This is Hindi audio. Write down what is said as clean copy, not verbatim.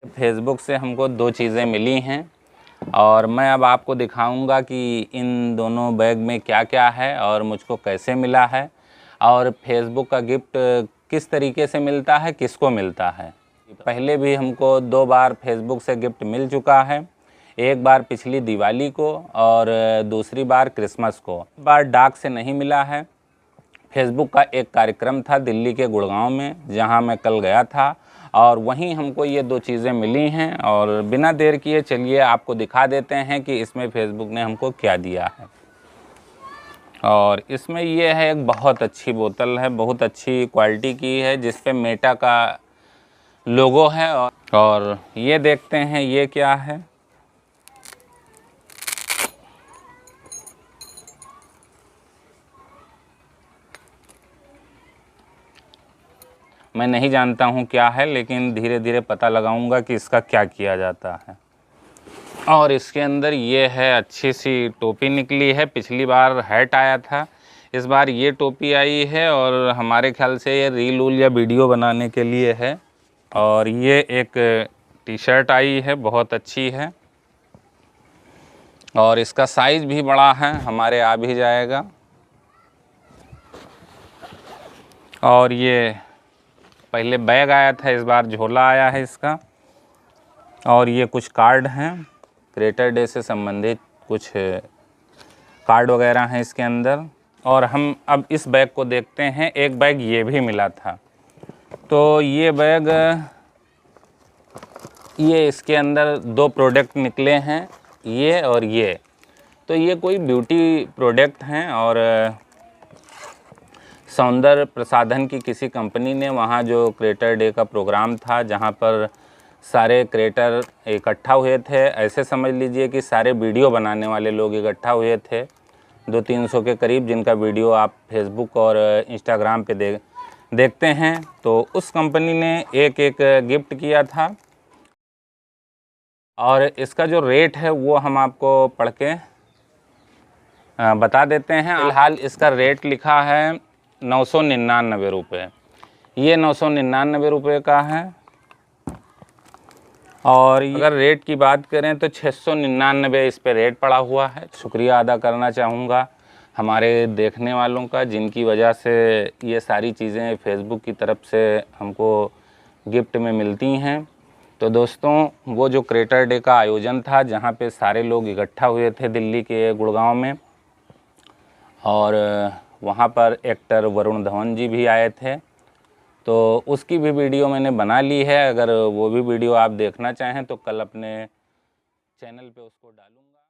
फेसबुक से हमको दो चीज़ें मिली हैं और मैं अब आपको दिखाऊंगा कि इन दोनों बैग में क्या क्या है और मुझको कैसे मिला है और फेसबुक का गिफ्ट किस तरीके से मिलता है, किसको मिलता है। पहले भी हमको 2 बार फेसबुक से गिफ्ट मिल चुका है, एक बार पिछली दिवाली को और दूसरी बार क्रिसमस को। इस बार डाक से नहीं मिला है। फेसबुक का एक कार्यक्रम था दिल्ली के गुड़गांव में, जहां मैं कल गया था और वहीं हमको ये दो चीज़ें मिली हैं और बिना देर किए चलिए आपको दिखा देते हैं कि इसमें फेसबुक ने हमको क्या दिया है। और इसमें ये है एक बहुत अच्छी बोतल है, बहुत अच्छी क्वालिटी की है, जिस पे मेटा का लोगो है। और ये देखते हैं ये क्या है। मैं नहीं जानता हूँ क्या है, लेकिन धीरे धीरे पता लगाऊंगा कि इसका क्या किया जाता है। और इसके अंदर ये है, अच्छी सी टोपी निकली है। पिछली बार हैट आया था, इस बार ये टोपी आई है और हमारे ख्याल से ये रील उल या वीडियो बनाने के लिए है। और ये एक टी शर्ट आई है, बहुत अच्छी है और इसका साइज़ भी बड़ा है, हमारे आ भी जाएगा। और ये पहले बैग आया था, इस बार झोला आया है इसका। और ये कुछ कार्ड हैं, क्रिएटर डे से संबंधित कुछ कार्ड वगैरह हैं इसके अंदर। और हम अब इस बैग को देखते हैं। एक बैग ये भी मिला था, तो ये बैग, ये इसके अंदर 2 प्रोडक्ट निकले हैं, ये और ये। तो ये कोई ब्यूटी प्रोडक्ट हैं और सौंदर्य प्रसाधन की किसी कंपनी ने, वहाँ जो क्रिएटर डे का प्रोग्राम था जहाँ पर सारे क्रिएटर इकट्ठा हुए थे, ऐसे समझ लीजिए कि सारे वीडियो बनाने वाले लोग इकट्ठा हुए थे, 200-300 के करीब, जिनका वीडियो आप फेसबुक और इंस्टाग्राम पे देखते हैं। तो उस कंपनी ने एक एक गिफ्ट किया था और इसका जो रेट है वो हम आपको पढ़ के बता देते हैं। फिलहाल इसका रेट लिखा है 999 रुपये। ये 999 रुपये का है। और अगर रेट की बात करें तो 699 इस पे रेट पड़ा हुआ है। शुक्रिया अदा करना चाहूँगा हमारे देखने वालों का, जिनकी वजह से ये सारी चीज़ें फेसबुक की तरफ से हमको गिफ्ट में मिलती हैं। तो दोस्तों, वो जो क्रिएटर डे का आयोजन था जहाँ पे सारे लोग इकट्ठा हुए थे दिल्ली के गुड़गांव में, और वहाँ पर एक्टर वरुण धवन जी भी आए थे, तो उसकी भी वीडियो मैंने बना ली है। अगर वो भी वीडियो आप देखना चाहें तो कल अपने चैनल पे उसको डालूँगा।